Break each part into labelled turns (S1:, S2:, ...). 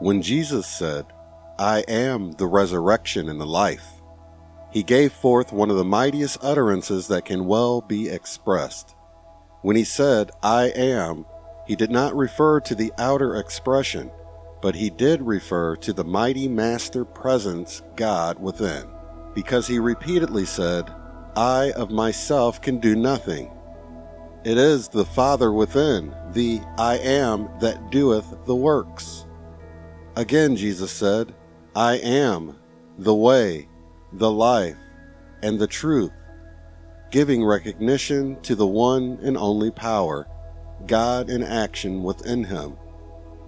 S1: When Jesus said, "I am the resurrection and the life," he gave forth one of the mightiest utterances that can well be expressed. When he said, "I am," he did not refer to the outer expression, but he did refer to the mighty master presence, God, within, because he repeatedly said, "I of myself can do nothing." It is the Father within, the I am, that doeth the works. Again Jesus said, "I am the way, the life, and the truth," giving recognition to the one and only power, God in action within him.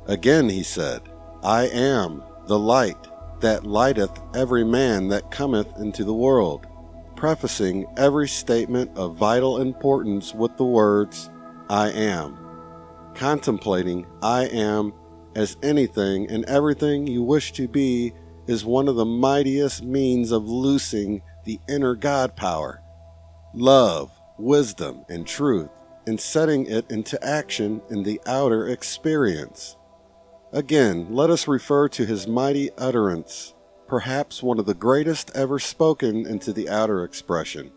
S1: Again he said, "I am the light that lighteth every man that cometh into the world," prefacing every statement of vital importance with the words, "I am," contemplating "I am" as anything and everything you wish to be is one of the mightiest means of loosing the inner God power, love, wisdom, and truth, and setting it into action in the outer experience. Again, let us refer to his mighty utterance, perhaps one of the greatest ever spoken into the outer expression.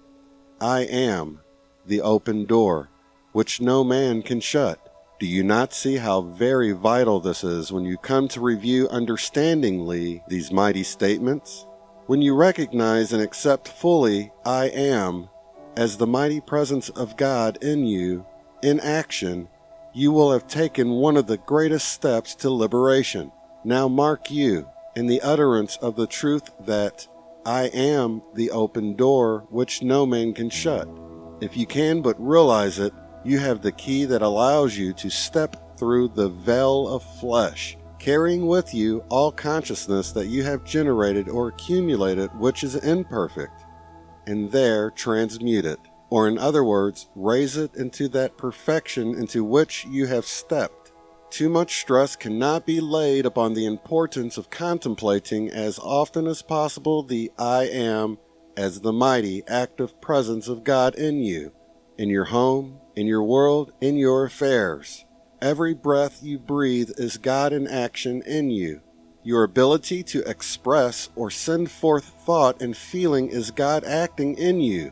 S1: "I am the open door, which no man can shut." Do you not see how very vital this is when you come to review understandingly these mighty statements? When you recognize and accept fully "I am" as the mighty presence of God in you, in action, you will have taken one of the greatest steps to liberation. Now mark you in the utterance of the truth that "I am the open door which no man can shut." If you can but realize it, you have the key that allows you to step through the veil of flesh, carrying with you all consciousness that you have generated or accumulated which is imperfect, and there transmute it, or in other words, raise it into that perfection into which you have stepped. Too much stress cannot be laid upon the importance of contemplating as often as possible the "I am" as the mighty active presence of God in you, in your home, in your world, in your affairs. Every breath you breathe is God in action in you. Your ability to express or send forth thought and feeling is God acting in you.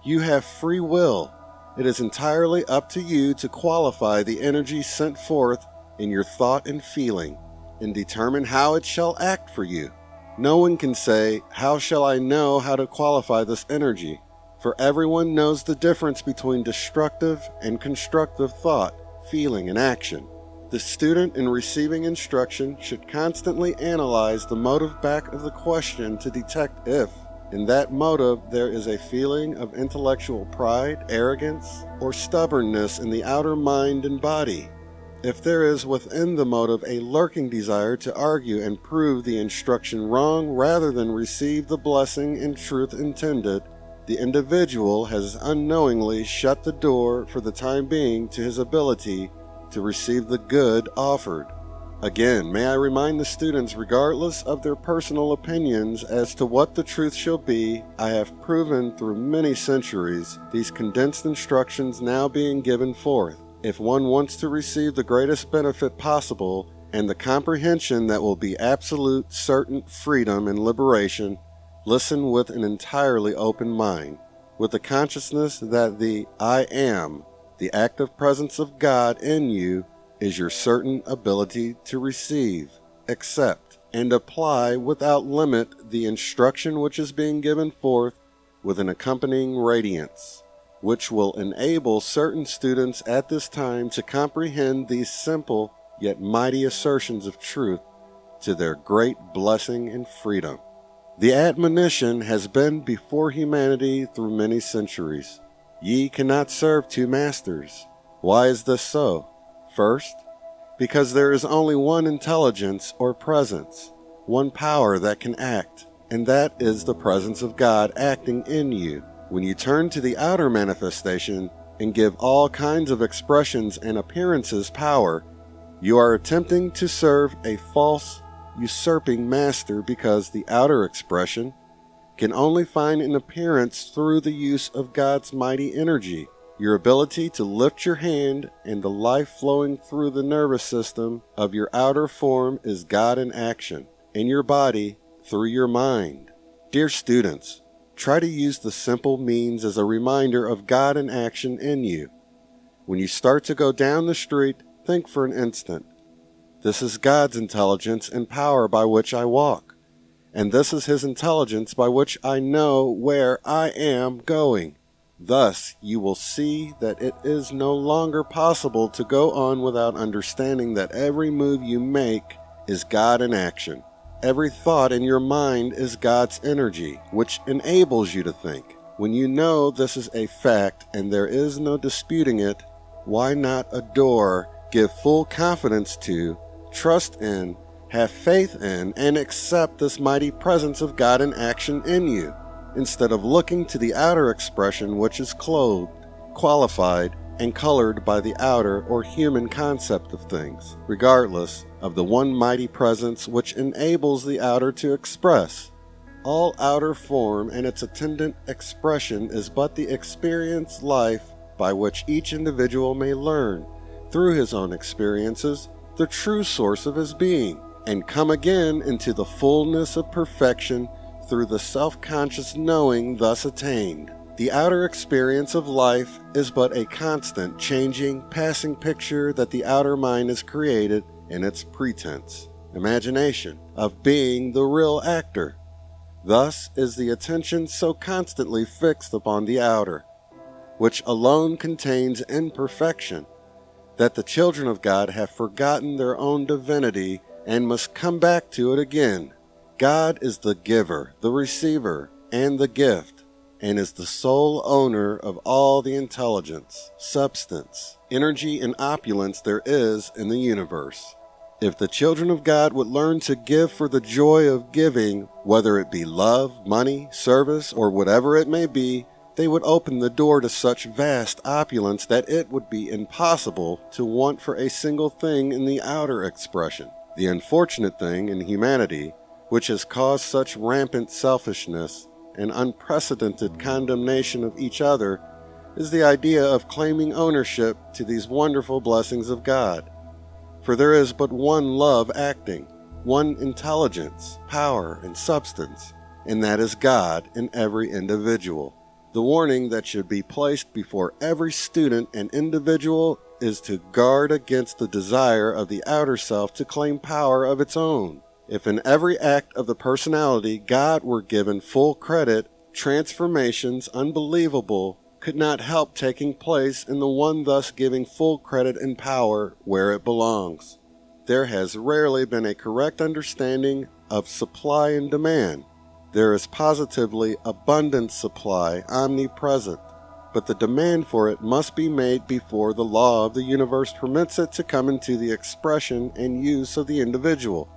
S1: You have free will. It is entirely up to you to qualify the energy sent forth in your thought and feeling, and determine how it shall act for you. No one can say, "How shall I know how to qualify this energy?" For everyone knows the difference between destructive and constructive thought, feeling, and action. The student in receiving instruction should constantly analyze the motive back of the question to detect if, in that motive, there is a feeling of intellectual pride, arrogance, or stubbornness in the outer mind and body. If there is within the motive a lurking desire to argue and prove the instruction wrong rather than receive the blessing and truth intended, the individual has unknowingly shut the door for the time being to his ability to receive the good offered. Again, may I remind the students, regardless of their personal opinions as to what the truth shall be, I have proven through many centuries these condensed instructions now being given forth. If one wants to receive the greatest benefit possible and the comprehension that will be absolute, certain freedom and liberation, listen with an entirely open mind, with the consciousness that the "I am," the active presence of God in you, is your certain ability to receive, accept, and apply without limit the instruction which is being given forth with an accompanying radiance, which will enable certain students at this time to comprehend these simple yet mighty assertions of truth to their great blessing and freedom. The admonition has been before humanity through many centuries. Ye cannot serve two masters. Why is this so? First, because there is only one intelligence or presence, one power that can act, and that is the presence of God acting in you. When you turn to the outer manifestation and give all kinds of expressions and appearances power, you are attempting to serve a false, usurping master, because the outer expression can only find an appearance through the use of God's mighty energy. Your ability to lift your hand and the life flowing through the nervous system of your outer form is God in action, in your body, through your mind. Dear students, try to use the simple means as a reminder of God in action in you. When you start to go down the street, think for an instant, this is God's intelligence and power by which I walk, and this is His intelligence by which I know where I am going. Thus, you will see that it is no longer possible to go on without understanding that every move you make is God in action. Every thought in your mind is God's energy, which enables you to think. When you know this is a fact and there is no disputing it, why not adore, give full confidence to, trust in, have faith in, and accept this mighty presence of God in action in you, instead of looking to the outer expression which is clothed, qualified, and colored by the outer or human concept of things, regardless of the one mighty presence which enables the outer to express. All outer form and its attendant expression is but the experience life by which each individual may learn, through his own experiences, the true source of his being, and come again into the fullness of perfection through the self-conscious knowing thus attained. The outer experience of life is but a constant, changing, passing picture that the outer mind has created in its pretense, imagination, of being the real actor. Thus is the attention so constantly fixed upon the outer, which alone contains imperfection, that the children of God have forgotten their own divinity and must come back to it again. God is the giver, the receiver, and the gift, and is the sole owner of all the intelligence, substance, energy, and opulence there is in the universe. If the children of God would learn to give for the joy of giving, whether it be love, money, service, or whatever it may be, they would open the door to such vast opulence that it would be impossible to want for a single thing in the outer expression. The unfortunate thing in humanity, which has caused such rampant selfishness and unprecedented condemnation of each other, is the idea of claiming ownership to these wonderful blessings of God. For there is but one love acting, one intelligence, power, and substance, and that is God in every individual. The warning that should be placed before every student and individual is to guard against the desire of the outer self to claim power of its own. If in every act of the personality God were given full credit, transformations unbelievable could not help taking place in the one thus giving full credit and power where it belongs. There has rarely been a correct understanding of supply and demand. There is positively abundant supply omnipresent, but the demand for it must be made before the law of the universe permits it to come into the expression and use of the individual.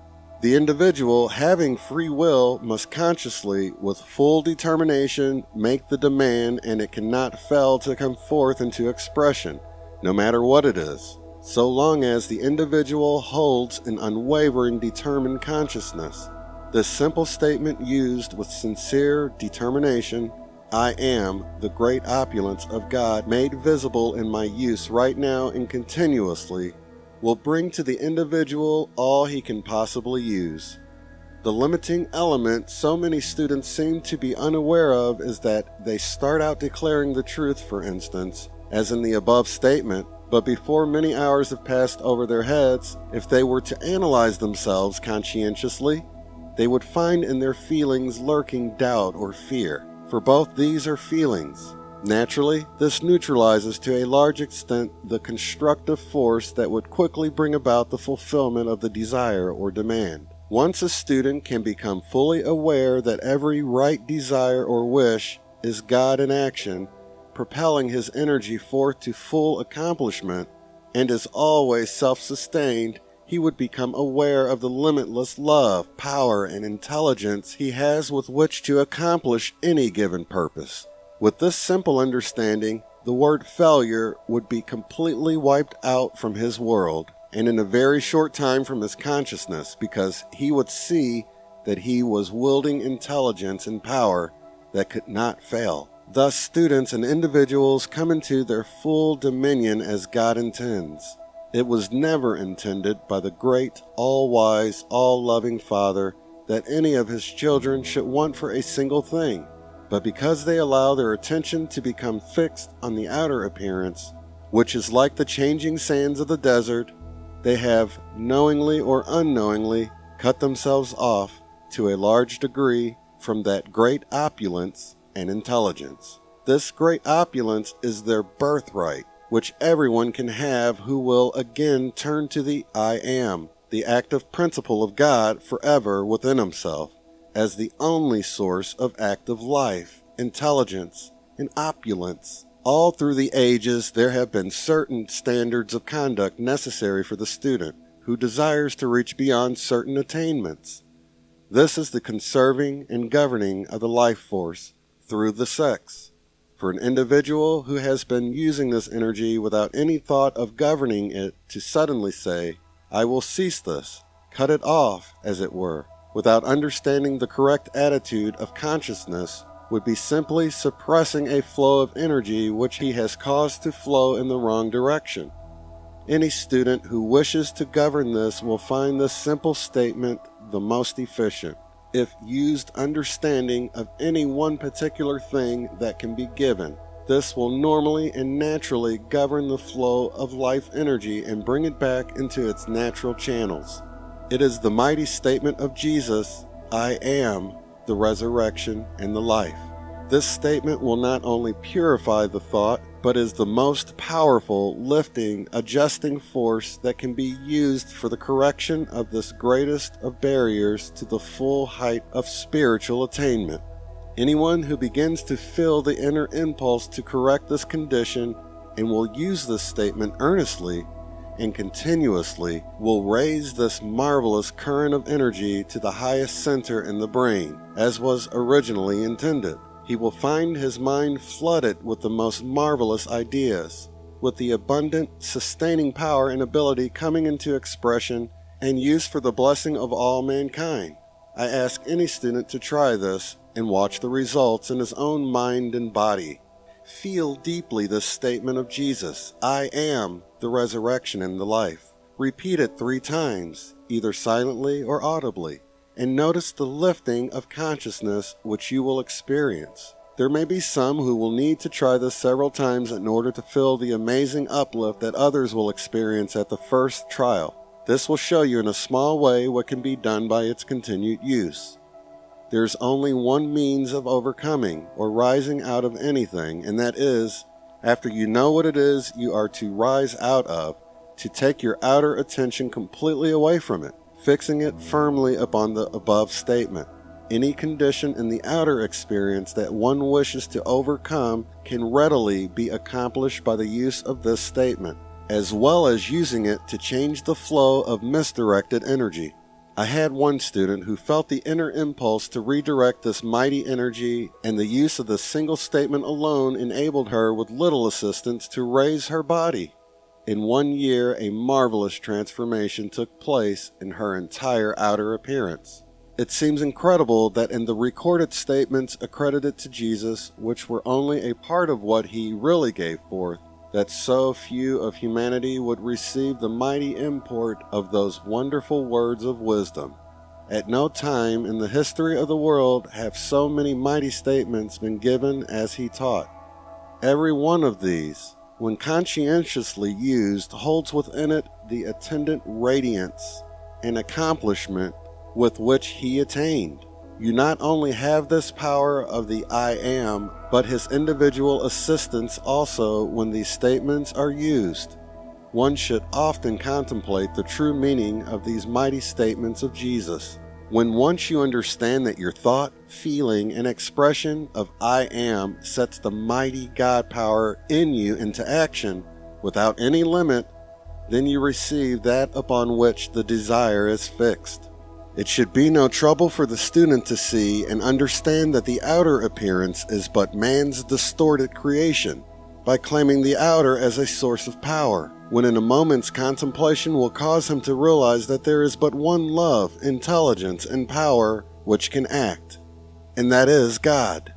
S1: The individual, having free will, must consciously, with full determination, make the demand, and it cannot fail to come forth into expression, no matter what it is, so long as the individual holds an unwavering determined consciousness. This simple statement used with sincere determination, I am the great opulence of God made visible in my use right now and continuously, will bring to the individual all he can possibly use. The limiting element so many students seem to be unaware of is that they start out declaring the truth, for instance, as in the above statement, but before many hours have passed over their heads, if they were to analyze themselves conscientiously, they would find in their feelings lurking doubt or fear, for both these are feelings. Naturally, this neutralizes to a large extent the constructive force that would quickly bring about the fulfillment of the desire or demand. Once a student can become fully aware that every right desire or wish is God in action, propelling his energy forth to full accomplishment, and is always self-sustained, he would become aware of the limitless love, power, and intelligence he has with which to accomplish any given purpose. With this simple understanding, the word failure would be completely wiped out from his world, and in a very short time from his consciousness, because he would see that he was wielding intelligence and power that could not fail. Thus, students and individuals come into their full dominion as God intends. It was never intended by the great, all-wise, all-loving Father that any of His children should want for a single thing, but because they allow their attention to become fixed on the outer appearance, which is like the changing sands of the desert, they have, knowingly or unknowingly, cut themselves off to a large degree from that great opulence and intelligence. This great opulence is their birthright, which everyone can have who will again turn to the I Am, the active principle of God forever within himself, as the only source of active life, intelligence, and opulence. All through the ages there have been certain standards of conduct necessary for the student who desires to reach beyond certain attainments. This is the conserving and governing of the life force through the sex. For an individual who has been using this energy without any thought of governing it to suddenly say, I will cease this, cut it off, as it were, without understanding the correct attitude of consciousness, would be simply suppressing a flow of energy which he has caused to flow in the wrong direction. Any student who wishes to govern this will find this simple statement the most efficient, if used understanding of any one particular thing that can be given. This will normally and naturally govern the flow of life energy and bring it back into its natural channels. It is the mighty statement of Jesus, I am the resurrection and the life. This statement will not only purify the thought, but is the most powerful, lifting, adjusting force that can be used for the correction of this greatest of barriers to the full height of spiritual attainment. Anyone who begins to feel the inner impulse to correct this condition and will use this statement earnestly and continuously will raise this marvelous current of energy to the highest center in the brain, as was originally intended. He will find his mind flooded with the most marvelous ideas, with the abundant, sustaining power and ability coming into expression and use for the blessing of all mankind. I ask any student to try this and watch the results in his own mind and body. Feel deeply this statement of Jesus, I am the resurrection and the life. Repeat it 3 times, either silently or audibly, and notice the lifting of consciousness which you will experience. There may be some who will need to try this several times in order to feel the amazing uplift that others will experience at the first trial. This will show you in a small way what can be done by its continued use. There is only one means of overcoming or rising out of anything, and that is, after you know what it is you are to rise out of, to take your outer attention completely away from it, fixing it firmly upon the above statement. Any condition in the outer experience that one wishes to overcome can readily be accomplished by the use of this statement, as well as using it to change the flow of misdirected energy. I had one student who felt the inner impulse to redirect this mighty energy, and the use of this single statement alone enabled her with little assistance to raise her body. In 1 year, a marvelous transformation took place in her entire outer appearance. It seems incredible that in the recorded statements accredited to Jesus, which were only a part of what he really gave forth, that so few of humanity would receive the mighty import of those wonderful words of wisdom. At no time in the history of the world have so many mighty statements been given as he taught. Every one of these, when conscientiously used, holds within it the attendant radiance and accomplishment with which he attained. You not only have this power of the I Am, but his individual assistance also when these statements are used. One should often contemplate the true meaning of these mighty statements of Jesus. When once you understand that your thought, feeling, and expression of I Am sets the mighty God power in you into action without any limit, then you receive that upon which the desire is fixed. It should be no trouble for the student to see and understand that the outer appearance is but man's distorted creation, by claiming the outer as a source of power, when in a moment's contemplation will cause him to realize that there is but one love, intelligence, and power which can act, and that is God.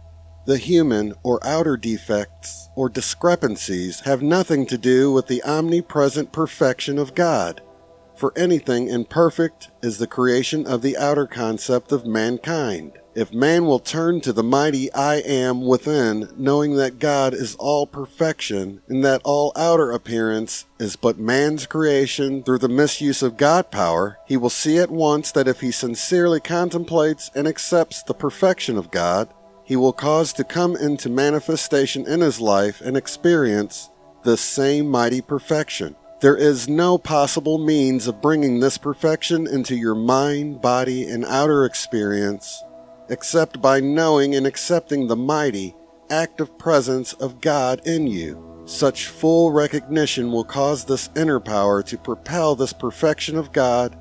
S1: The human or outer defects or discrepancies have nothing to do with the omnipresent perfection of God, for anything imperfect is the creation of the outer concept of mankind. If man will turn to the mighty I Am within, knowing that God is all perfection and that all outer appearance is but man's creation through the misuse of God power, he will see at once that if he sincerely contemplates and accepts the perfection of God, he will cause to come into manifestation in his life and experience this same mighty perfection. There is no possible means of bringing this perfection into your mind, body, and outer experience except by knowing and accepting the mighty, active presence of God in you. Such full recognition will cause this inner power to propel this perfection of God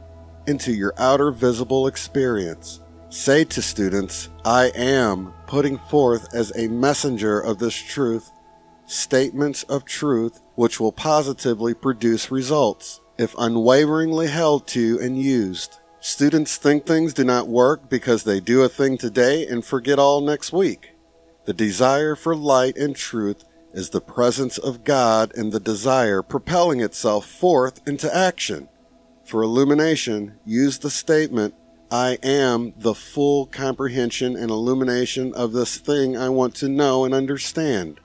S1: into your outer visible experience. Say to students, I am putting forth as a messenger of this truth statements of truth which will positively produce results, if unwaveringly held to and used. Students think things do not work because they do a thing today and forget all next week. The desire for light and truth is the presence of God and the desire propelling itself forth into action. For illumination, use the statement, I am the full comprehension and illumination of this thing I want to know and understand.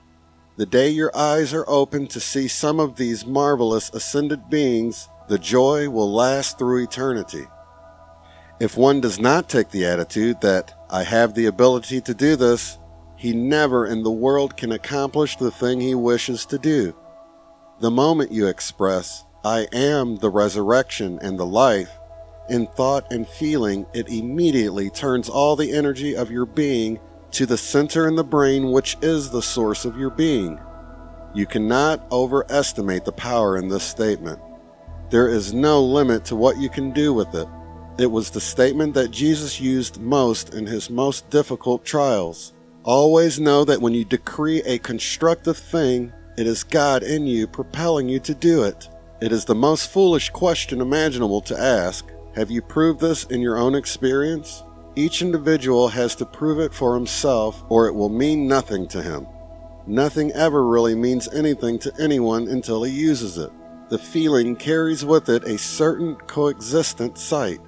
S1: The day your eyes are open to see some of these marvelous ascended beings, the joy will last through eternity. If one does not take the attitude that I have the ability to do this, he never in the world can accomplish the thing he wishes to do. The moment you express, I am the resurrection and the life, in thought and feeling, it immediately turns all the energy of your being to the center in the brain which is the source of your being. You cannot overestimate the power in this statement. There is no limit to what you can do with it. It was the statement that Jesus used most in his most difficult trials. Always know that when you decree a constructive thing, it is God in you propelling you to do it. It is the most foolish question imaginable to ask. Have you proved this in your own experience? Each individual has to prove it for himself, or it will mean nothing to him. Nothing ever really means anything to anyone until he uses it. The feeling carries with it a certain coexistent sight.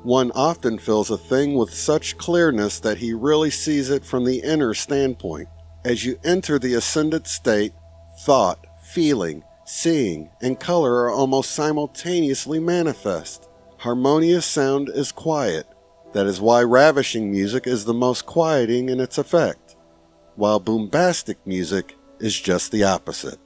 S1: One often feels a thing with such clearness that he really sees it from the inner standpoint. As you enter the ascended state, thought, feeling, seeing, and color are almost simultaneously manifest. Harmonious sound is quiet. That is why ravishing music is the most quieting in its effect, while bombastic music is just the opposite.